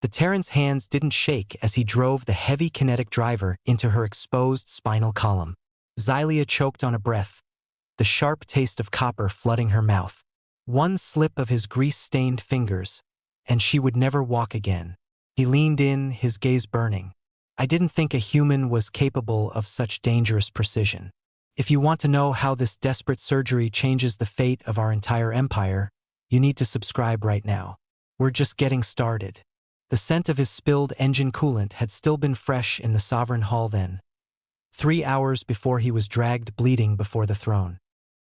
The Terran's hands didn't shake as he drove the heavy kinetic driver into her exposed spinal column. Xylia choked on a breath, the sharp taste of copper flooding her mouth. One slip of his grease-stained fingers, and she would never walk again. He leaned in, his gaze burning. I didn't think a human was capable of such dangerous precision. If you want to know how this desperate surgery changes the fate of our entire empire, you need to subscribe right now. We're just getting started. The scent of his spilled engine coolant had still been fresh in the Sovereign Hall then, 3 hours before he was dragged bleeding before the throne.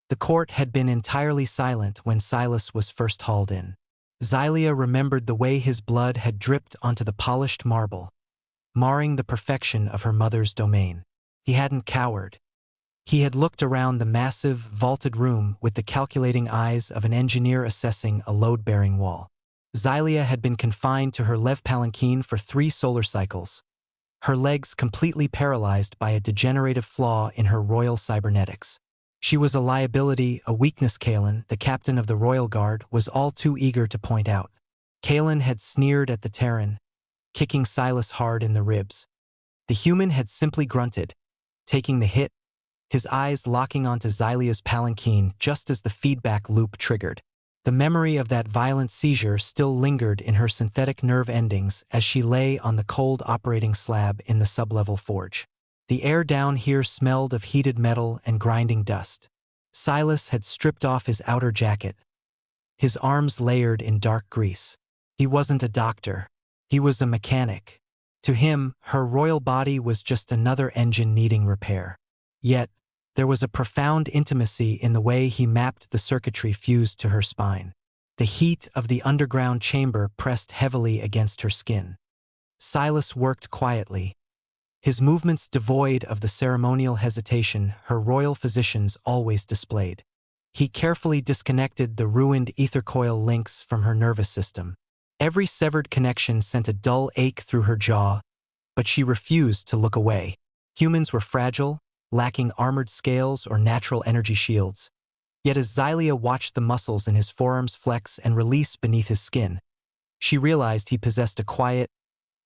The court had been entirely silent when Silas was first hauled in. Xylia remembered the way his blood had dripped onto the polished marble, marring the perfection of her mother's domain. He hadn't cowered. He had looked around the massive, vaulted room with the calculating eyes of an engineer assessing a load-bearing wall. Xylia had been confined to her Lev palanquin for 3 solar cycles, her legs completely paralyzed by a degenerative flaw in her royal cybernetics. She was a liability, a weakness Kaelin, the captain of the Royal Guard, was all too eager to point out. Kaelin had sneered at the Terran, kicking Silas hard in the ribs. The human had simply grunted, taking the hit, his eyes locking onto Xylia's palanquin just as the feedback loop triggered. The memory of that violent seizure still lingered in her synthetic nerve endings as she lay on the cold operating slab in the sublevel forge. The air down here smelled of heated metal and grinding dust. Silas had stripped off his outer jacket, his arms layered in dark grease. He wasn't a doctor. He was a mechanic. To him, her royal body was just another engine needing repair. Yet, there was a profound intimacy in the way he mapped the circuitry fused to her spine. The heat of the underground chamber pressed heavily against her skin. Silas worked quietly, his movements devoid of the ceremonial hesitation her royal physicians always displayed. He carefully disconnected the ruined ether coil links from her nervous system. Every severed connection sent a dull ache through her jaw, but she refused to look away. Humans were fragile, lacking armored scales or natural energy shields. Yet as Xylia watched the muscles in his forearms flex and release beneath his skin, she realized he possessed a quiet,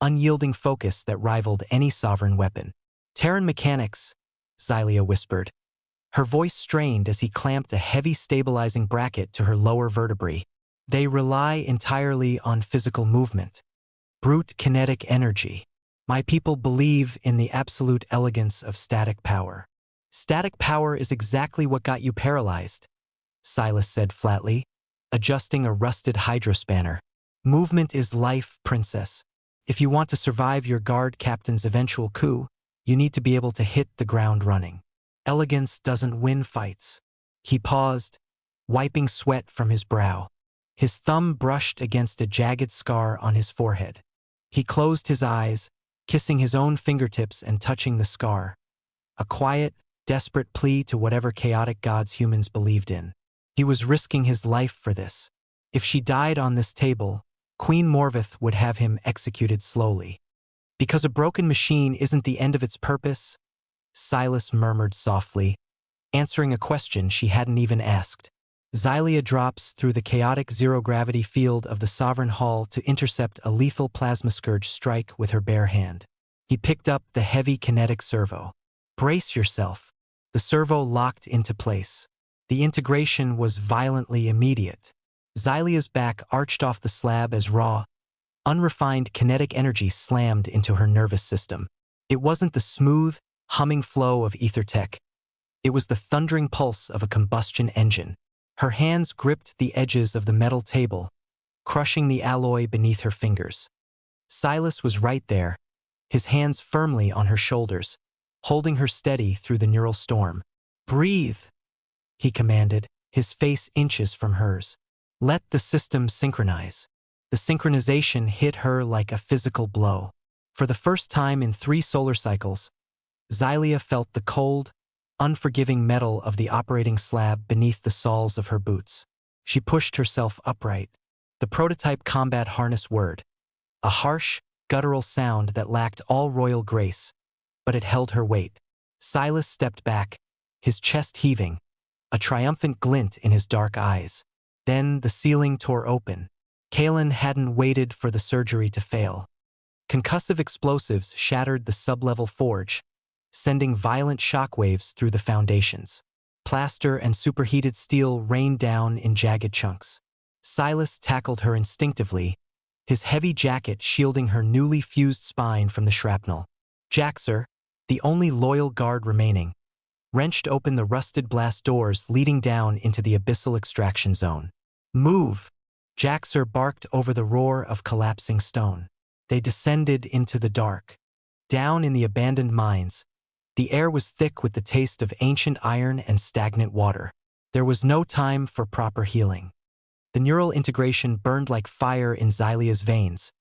unyielding focus that rivaled any sovereign weapon. Terran mechanics, Xylia whispered. Her voice strained as he clamped a heavy stabilizing bracket to her lower vertebrae. They rely entirely on physical movement, brute kinetic energy. My people believe in the absolute elegance of static power. Static power is exactly what got you paralyzed, Silas said flatly, adjusting a rusted hydrospanner. Movement is life, princess. If you want to survive your guard captain's eventual coup, you need to be able to hit the ground running. Elegance doesn't win fights. He paused, wiping sweat from his brow. His thumb brushed against a jagged scar on his forehead. He closed his eyes, kissing his own fingertips and touching the scar. A quiet, desperate plea to whatever chaotic gods humans believed in. He was risking his life for this. If she died on this table, Queen Morvith would have him executed slowly. Because a broken machine isn't the end of its purpose, Silas murmured softly, answering a question she hadn't even asked. Xylia drops through the chaotic zero-gravity field of the Sovereign Hall to intercept a lethal plasma scourge strike with her bare hand. He picked up the heavy kinetic servo. Brace yourself. The servo locked into place. The integration was violently immediate. Xylia's back arched off the slab as raw, unrefined kinetic energy slammed into her nervous system. It wasn't the smooth, humming flow of ether tech. It was the thundering pulse of a combustion engine. Her hands gripped the edges of the metal table, crushing the alloy beneath her fingers. Silas was right there, his hands firmly on her shoulders, holding her steady through the neural storm. Breathe, he commanded, his face inches from hers. Let the system synchronize. The synchronization hit her like a physical blow. For the first time in 3 solar cycles, Xylia felt the cold, unforgiving metal of the operating slab beneath the soles of her boots. She pushed herself upright. The prototype combat harness whirred, a harsh, guttural sound that lacked all royal grace, but it held her weight. Silas stepped back, his chest heaving, a triumphant glint in his dark eyes. Then the ceiling tore open. Kaelin hadn't waited for the surgery to fail. Concussive explosives shattered the sub-level forge, sending violent shockwaves through the foundations. Plaster and superheated steel rained down in jagged chunks. Silas tackled her instinctively, his heavy jacket shielding her newly fused spine from the shrapnel. Jaxe, the only loyal guard remaining, wrenched open the rusted blast doors leading down into the abyssal extraction zone. "Move!" Jaxe barked over the roar of collapsing stone. They descended into the dark. Down in the abandoned mines, the air was thick with the taste of ancient iron and stagnant water. There was no time for proper healing. The neural integration burned like fire in Xylia's veins,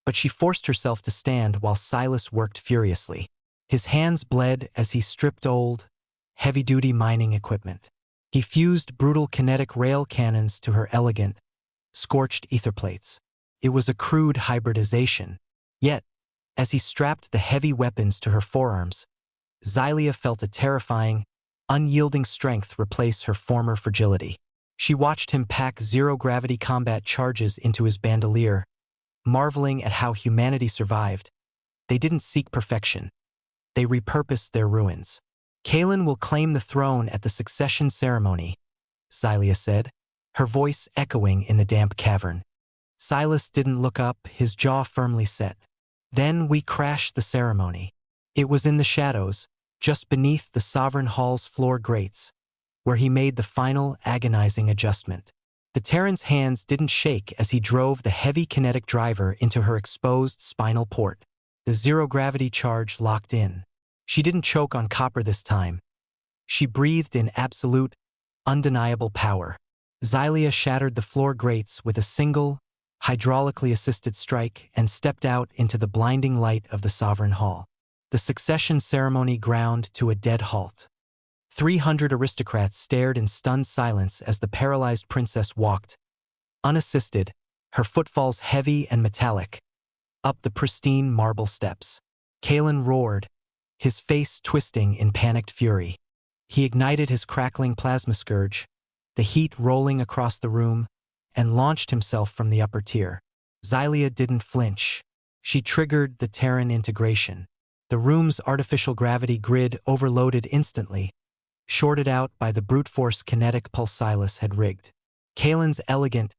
but she forced herself to stand while Silas worked furiously. His hands bled as he stripped old, heavy-duty mining equipment. He fused brutal kinetic rail cannons to her elegant, scorched ether plates. It was a crude hybridization. Yet, as he strapped the heavy weapons to her forearms, Xylia felt a terrifying, unyielding strength replace her former fragility. She watched him pack zero-gravity combat charges into his bandolier, marveling at how humanity survived. They didn't seek perfection. They repurposed their ruins. "Kaelin will claim the throne at the succession ceremony," Xylia said, her voice echoing in the damp cavern. Silas didn't look up, his jaw firmly set. "Then we crashed the ceremony." It was in the shadows, just beneath the Sovereign Hall's floor grates, where he made the final agonizing adjustment. The Terran's hands didn't shake as he drove the heavy kinetic driver into her exposed spinal port. The zero-gravity charge locked in. She didn't choke on copper this time. She breathed in absolute, undeniable power. Xylia shattered the floor grates with a single, hydraulically assisted strike and stepped out into the blinding light of the Sovereign Hall. The succession ceremony ground to a dead halt. 300 aristocrats stared in stunned silence as the paralyzed princess walked, unassisted, her footfalls heavy and metallic, up the pristine marble steps. Kaelin roared, his face twisting in panicked fury. He ignited his crackling plasma scourge, the heat rolling across the room, and launched himself from the upper tier. Xylia didn't flinch. She triggered the Terran integration. The room's artificial gravity grid overloaded instantly, shorted out by the brute force kinetic pulse Silas had rigged. Kaelin's elegant,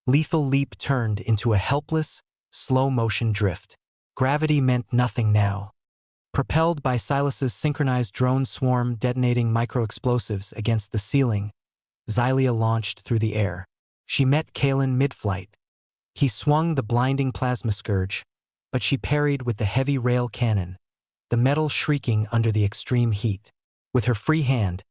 lethal leap turned into a helpless, slow-motion drift. Gravity meant nothing now. Propelled by Silas's synchronized drone swarm detonating micro-explosives against the ceiling, Xylia launched through the air. She met Kaelin mid-flight. He swung the blinding plasma scourge, but she parried with the heavy rail cannon, the metal shrieking under the extreme heat. With her free hand,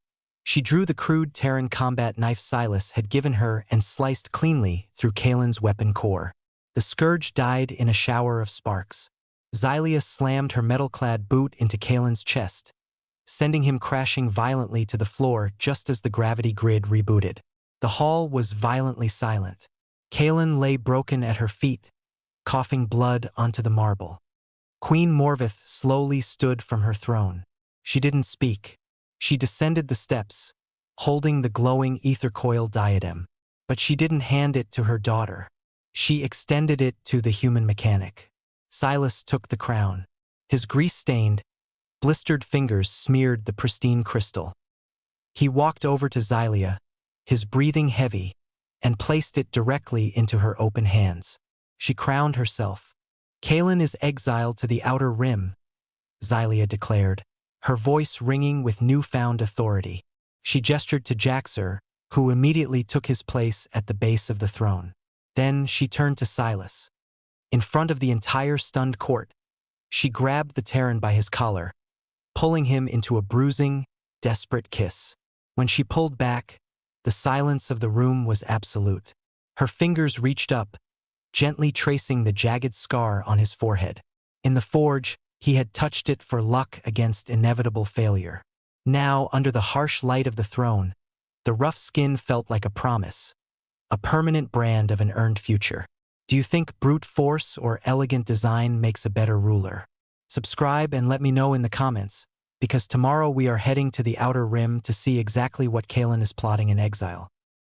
she drew the crude Terran combat knife Silas had given her and sliced cleanly through Kaelin's weapon core. The scourge died in a shower of sparks. Xylia slammed her metal-clad boot into Kaelin's chest, sending him crashing violently to the floor just as the gravity grid rebooted. The hall was violently silent. Kaelin lay broken at her feet, coughing blood onto the marble. Queen Morvith slowly stood from her throne. She didn't speak. She descended the steps, holding the glowing ether coil diadem. But she didn't hand it to her daughter. She extended it to the human mechanic. Silas took the crown. His grease-stained, blistered fingers smeared the pristine crystal. He walked over to Xylia, his breathing heavy, and placed it directly into her open hands. She crowned herself. "Kaelin is exiled to the Outer Rim," Xylia declared, her voice ringing with newfound authority. She gestured to Jaxe, who immediately took his place at the base of the throne. Then she turned to Silas. In front of the entire stunned court, she grabbed the Terran by his collar, pulling him into a bruising, desperate kiss. When she pulled back, the silence of the room was absolute. Her fingers reached up, gently tracing the jagged scar on his forehead. In the forge, he had touched it for luck against inevitable failure. Now, under the harsh light of the throne, the rough skin felt like a promise, a permanent brand of an earned future. Do you think brute force or elegant design makes a better ruler? Subscribe and let me know in the comments, because tomorrow we are heading to the Outer Rim to see exactly what Kaelin is plotting in exile.